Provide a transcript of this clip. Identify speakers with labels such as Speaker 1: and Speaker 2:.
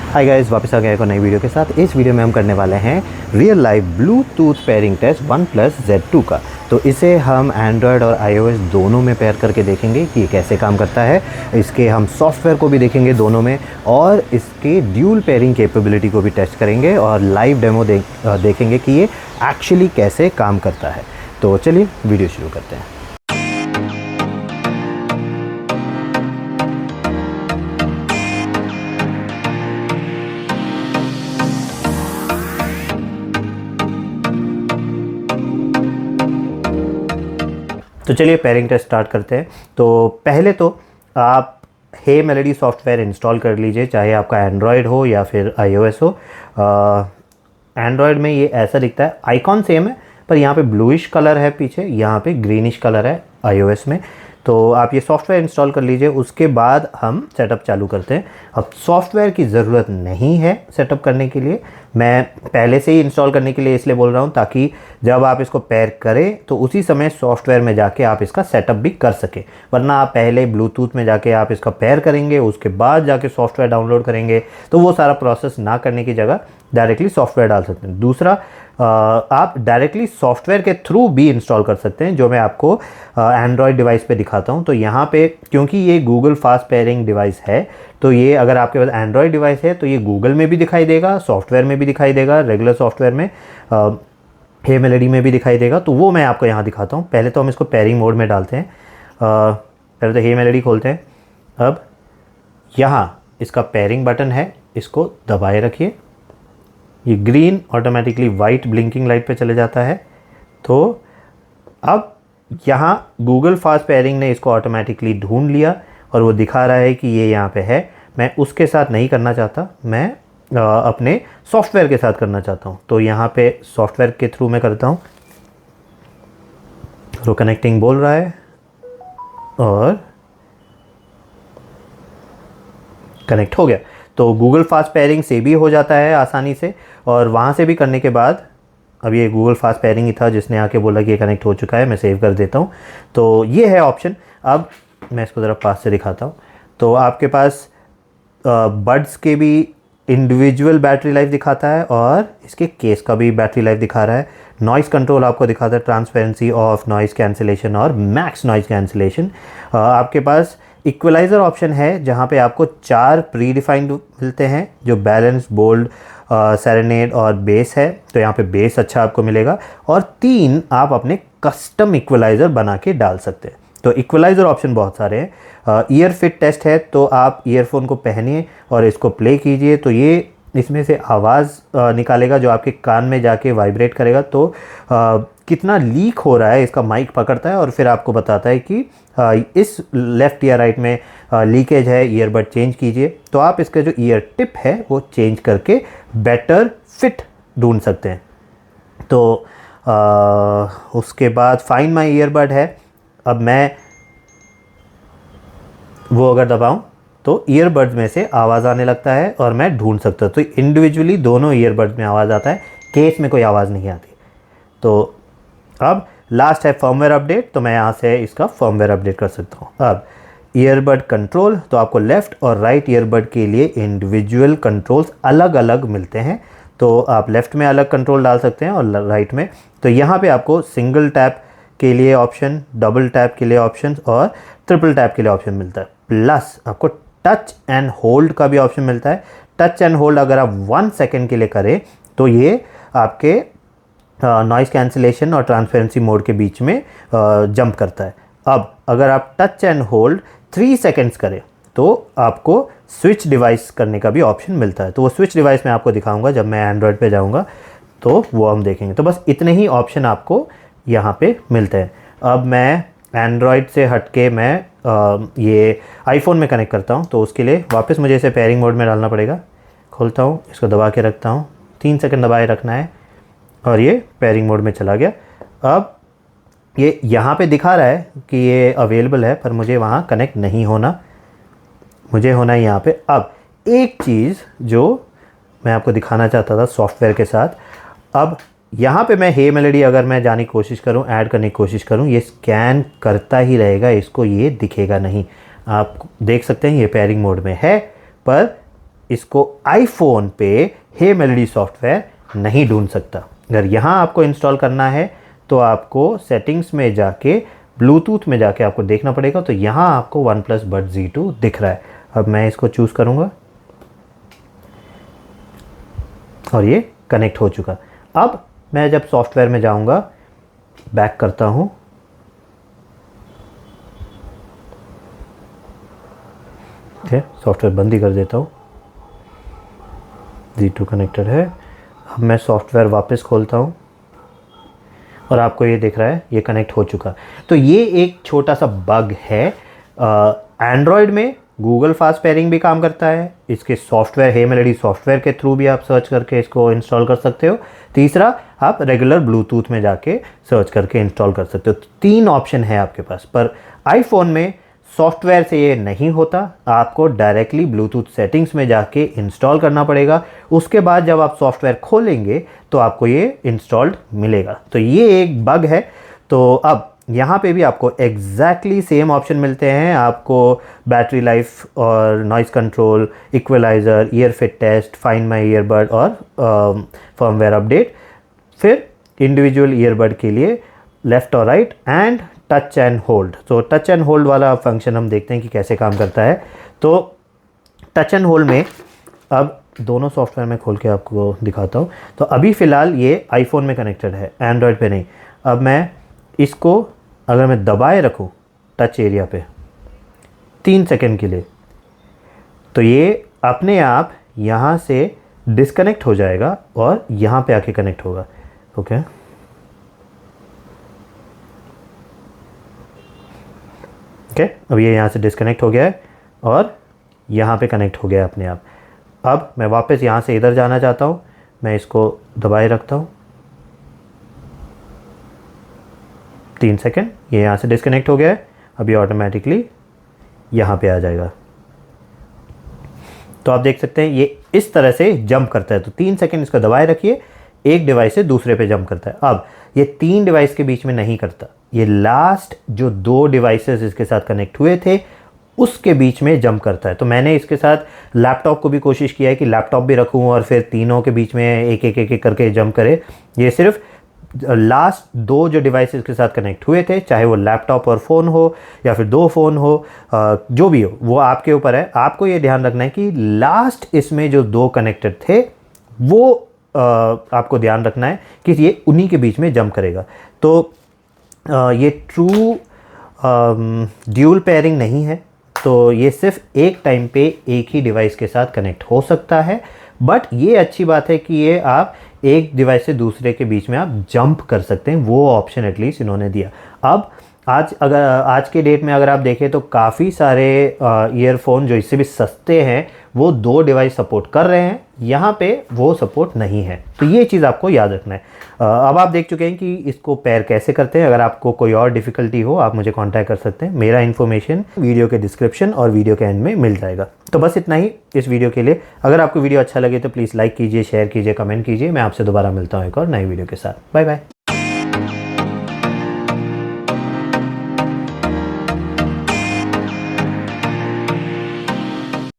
Speaker 1: Hi guys, वापस आ गए एक और नई वीडियो के साथ। इस वीडियो में हम करने वाले हैं real life Bluetooth pairing test OnePlus Z2 का। तो इसे हम एंड्रॉयड और iOS दोनों में पेयर करके देखेंगे कि ये कैसे काम करता है। इसके हम सॉफ्टवेयर को भी देखेंगे दोनों में, और इसके ड्यूल पेयरिंग कैपेबिलिटी को भी टेस्ट करेंगे और लाइव डेमो देखेंगे कि ये एक्चुअली कैसे काम करता है। तो चलिए वीडियो शुरू करते हैं। तो चलिए पेयरिंग टेस्ट स्टार्ट करते हैं। तो पहले तो आप हे मेलोडी सॉफ्टवेयर इंस्टॉल कर लीजिए, चाहे आपका एंड्रॉयड हो या फिर iOS हो। एंड्रॉयड में ये ऐसा दिखता है, आइकॉन सेम है पर यहाँ पे ब्लूइश कलर है, पीछे यहाँ पे ग्रीनिश कलर है iOS में। तो आप ये सॉफ्टवेयर इंस्टॉल कर लीजिए, उसके बाद हम सेटअप चालू करते हैं। अब सॉफ्टवेयर की ज़रूरत नहीं है सेटअप करने के लिए, मैं पहले से ही इंस्टॉल करने के लिए इसलिए बोल रहा हूँ ताकि जब आप इसको पेयर करें तो उसी समय सॉफ्टवेयर में जाके आप इसका सेटअप भी कर सकें। वरना आप पहले ब्लूटूथ में जाके आप इसका पेयर करेंगे, उसके बाद जाके सॉफ्टवेयर डाउनलोड करेंगे, तो वो सारा प्रोसेस ना करने की जगह डायरेक्टली सॉफ्टवेयर डाल सकते हैं। दूसरा, आप डायरेक्टली सॉफ्टवेयर के थ्रू भी इंस्टॉल कर सकते हैं, जो मैं आपको एंड्रॉयड डिवाइस पे दिखाता हूँ। तो यहाँ पे क्योंकि ये गूगल फास्ट पेयरिंग डिवाइस है, तो ये अगर आपके पास एंड्रॉयड डिवाइस है तो ये गूगल में भी दिखाई देगा, सॉफ्टवेयर में भी दिखाई देगा, रेगुलर सॉफ्टवेयर में हे मेलोडी में भी दिखाई देगा। तो वो मैं आपको यहाँ दिखाता हूँ। पहले तो हम इसको पेयरिंग मोड में डालते हैं। पहले तो हे मेलोडी खोलते हैं। अब यहाँ इसका पेयरिंग बटन है, इसको दबाए रखिए। ये green automatically white blinking light पे चले जाता है। तो अब यहाँ गूगल फास्ट पेयरिंग ने इसको ऑटोमेटिकली ढूंढ लिया और वो दिखा रहा है कि ये यहाँ पे है। मैं उसके साथ नहीं करना चाहता, मैं अपने सॉफ्टवेयर के साथ करना चाहता हूँ। तो यहाँ पे सॉफ्टवेयर के थ्रू मैं करता हूँ। तो कनेक्टिंग बोल रहा है और कनेक्ट हो गया। तो गूगल फास्ट पेयरिंग से भी हो जाता है आसानी से, और वहाँ से भी करने के बाद, अब ये गूगल फास्ट पेयरिंग ही था जिसने आके बोला कि ये कनेक्ट हो चुका है। मैं सेव कर देता हूँ। तो ये है ऑप्शन। अब मैं इसको ज़रा पास से दिखाता हूँ। तो आपके पास बड्स के भी इंडिविजुअल बैटरी लाइफ दिखाता है और इसके केस का भी बैटरी लाइफ दिखा रहा है। नॉइज़ कंट्रोल आपको दिखाता है, ट्रांसपेरेंसी ऑफ, नॉइज़ कैंसिलेशन और मैक्स नॉइज़ कैंसिलेशन। आपके पास इक्वलाइज़र ऑप्शन है जहाँ पे आपको 4 प्री डिफाइंड मिलते हैं, जो बैलेंस, बोल्ड, सेरेनेड और बेस है। तो यहाँ पे बेस अच्छा आपको मिलेगा, और 3 आप अपने कस्टम इक्वलाइज़र बना के डाल सकते हैं। तो इक्वलाइज़र ऑप्शन बहुत सारे हैं। ईयर फिट टेस्ट है, तो आप ईयरफोन को पहनिए और इसको प्ले कीजिए, तो ये इसमें से आवाज़ निकालेगा जो आपके कान में जाके वाइब्रेट करेगा। तो कितना लीक हो रहा है इसका माइक पकड़ता है और फिर आपको बताता है कि इस लेफ़्ट या राइट में लीकेज है, ईयरबड चेंज कीजिए। तो आप इसका जो ईयर टिप है वो चेंज करके बेटर फिट ढूंढ सकते हैं। तो उसके बाद फाइंड माई ईयरबड है। अब मैं वो अगर दबाऊं तो ईयरबड्स में से आवाज़ आने लगता है और मैं ढूंढ सकता हूँ। तो इंडिविजुअली दोनों ईयरबड्स में आवाज़ आता है, केस में कोई आवाज़ नहीं आती। तो अब लास्ट है फर्मवेयर अपडेट, तो मैं यहाँ से इसका फर्मवेयर अपडेट कर सकता हूँ। अब ईयरबड कंट्रोल, तो आपको लेफ़्ट और राइट ईयरबड के लिए इंडिविजुअल कंट्रोल्स अलग अलग मिलते हैं। तो आप लेफ़्ट में अलग कंट्रोल डाल सकते हैं और राइट में। तो यहाँ पे आपको सिंगल टैप के लिए ऑप्शन, डबल टैप के लिए ऑप्शन और ट्रिपल टैप के लिए ऑप्शन मिलता है। प्लस आपको टच एंड होल्ड का भी ऑप्शन मिलता है। टच एंड होल्ड अगर आप 1 सेकेंड के लिए करें तो ये आपके नॉइज़ कैंसिलेशन और ट्रांसपेरेंसी मोड के बीच में जंप करता है। अब अगर आप टच एंड होल्ड 3 सेकेंड्स करें तो आपको स्विच डिवाइस करने का भी ऑप्शन मिलता है। तो वो स्विच डिवाइस मैं आपको दिखाऊंगा जब मैं एंड्रॉयड पे जाऊंगा, तो वो हम देखेंगे। तो बस इतने ही ऑप्शन आपको यहाँ पे मिलते हैं। अब मैं एंड्रॉयड से हटके मैं ये आईफोन में कनेक्ट करता हूँ। तो उसके लिए वापस मुझे इसे पेयरिंग मोड में डालना पड़ेगा। खोलता हूँ, इसको दबा के रखता हूँ, 3 सेकंड दबाए रखना है और ये पेयरिंग मोड में चला गया। अब ये यहाँ पे दिखा रहा है कि ये अवेलेबल है, पर मुझे वहाँ कनेक्ट नहीं होना, मुझे होना है यहाँ पे। अब एक चीज़ जो मैं आपको दिखाना चाहता था सॉफ्टवेयर के साथ, अब यहाँ पे मैं हे मेलोडी अगर मैं जाने की कोशिश करूँ, ऐड करने की कोशिश करूँ, ये स्कैन करता ही रहेगा, इसको ये दिखेगा नहीं। आप देख सकते हैं ये पेयरिंग मोड में है, पर इसको आईफोन पे हे मेलोडी सॉफ्टवेयर नहीं ढूंढ सकता। अगर यहाँ आपको इंस्टॉल करना है तो आपको सेटिंग्स में जाके ब्लूटूथ में जाके आपको देखना पड़ेगा। तो यहाँ आपको OnePlus Buds Z2 दिख रहा है। अब मैं इसको चूज़ करूँगा और ये कनेक्ट हो चुका। अब मैं जब सॉफ्टवेयर में जाऊँगा, बैक करता हूँ, ठीक है, सॉफ्टवेयर बंद ही कर देता हूँ। Z2 कनेक्टेड है। अब मैं सॉफ्टवेयर वापस खोलता हूँ और आपको ये दिख रहा है ये कनेक्ट हो चुका। तो ये एक छोटा सा बग है। एंड्रॉयड में गूगल फास्ट पेयरिंग भी काम करता है। इसके सॉफ्टवेयर हे मेलोडी सॉफ्टवेयर के थ्रू भी आप सर्च करके इसको इंस्टॉल कर सकते हो। तीसरा, आप रेगुलर ब्लूटूथ में जाके सर्च करके इंस्टॉल कर सकते हो। 3 ऑप्शन है आपके पास। पर आईफोन में सॉफ्टवेयर से ये नहीं होता, आपको डायरेक्टली ब्लूटूथ सेटिंग्स में जाके इंस्टॉल करना पड़ेगा। उसके बाद जब आप सॉफ्टवेयर खोलेंगे तो आपको ये इंस्टॉल्ड मिलेगा। तो ये एक बग है। तो अब यहाँ पे भी आपको एग्जैक्टली सेम ऑप्शन मिलते हैं। आपको बैटरी लाइफ और noise control, equaliser, ear fit test, find my earbud और फर्मवेयर अपडेट। फिर इंडिविजुअल ईयरबड के लिए लेफ़्ट और right and touch and hold. तो टच एंड होल्ड वाला फंक्शन हम देखते हैं कि कैसे काम करता है। तो टच एंड होल्ड में अब दोनों सॉफ्टवेयर में खोल के आपको दिखाता हूँ। तो अभी फ़िलहाल ये आईफोन में कनेक्टेड है, एंड्रॉयड पे नहीं। अब मैं इसको अगर मैं दबाए रखूँ टच एरिया पे 3 सेकंड के लिए, तो ये अपने आप यहाँ से डिस्कनेक्ट हो जाएगा और यहाँ पे आके कनेक्ट होगा। ओके, अब ये यहाँ से डिस्कनेक्ट हो गया है और यहाँ पे कनेक्ट हो गया है अपने आप। अब मैं वापस यहाँ से इधर जाना चाहता हूँ, मैं इसको दबाए रखता हूँ 3 सेकंड, ये यहाँ से डिस्कनेक्ट हो गया है। अब ये ऑटोमेटिकली यहाँ पे आ जाएगा। तो आप देख सकते हैं ये इस तरह से जंप करता है। तो 3 सेकंड इसको दबाए रखिए, एक डिवाइस से दूसरे पे जंप करता है। अब ये 3 डिवाइस के बीच में नहीं करता, ये लास्ट जो 2 डिवाइसेस इसके साथ कनेक्ट हुए थे उसके बीच में जंप करता है। तो मैंने इसके साथ लैपटॉप को भी कोशिश किया है कि लैपटॉप भी रखूं और फिर तीनों के बीच में एक एक करके जंप करे। ये सिर्फ लास्ट 2 जो डिवाइसेस के साथ कनेक्ट हुए थे, चाहे वो लैपटॉप और फ़ोन हो या फिर 2 फ़ोन हो, जो भी हो वो आपके ऊपर है। आपको ये ध्यान रखना है कि लास्ट इसमें जो 2 कनेक्टेड थे वो आपको ध्यान रखना है कि ये उन्हीं के बीच में जंप करेगा। तो ये ट्रू ड्यूल पेयरिंग नहीं है। तो ये सिर्फ एक टाइम पे एक ही डिवाइस के साथ कनेक्ट हो सकता है। बट ये अच्छी बात है कि ये आप एक डिवाइस से दूसरे के बीच में आप जंप कर सकते हैं, वो ऑप्शन एटलीस्ट इन्होंने दिया। अब आज के डेट में अगर आप देखें तो काफ़ी सारे ईयरफोन जो इससे भी सस्ते हैं वो 2 डिवाइस सपोर्ट कर रहे हैं, यहाँ पे वो सपोर्ट नहीं है। तो ये चीज़ आपको याद रखना है। अब आप देख चुके हैं कि इसको पेयर कैसे करते हैं। अगर आपको कोई और डिफ़िकल्टी हो आप मुझे कांटेक्ट कर सकते हैं। मेरा इन्फॉर्मेशन वीडियो के डिस्क्रिप्शन और वीडियो के एंड में मिल जाएगा। तो बस इतना ही इस वीडियो के लिए। अगर आपको वीडियो अच्छा लगे तो प्लीज़ लाइक कीजिए, शेयर कीजिए, कमेंट कीजिए। मैं आपसे दोबारा मिलता हूँ एक और नई वीडियो के साथ। Bye bye.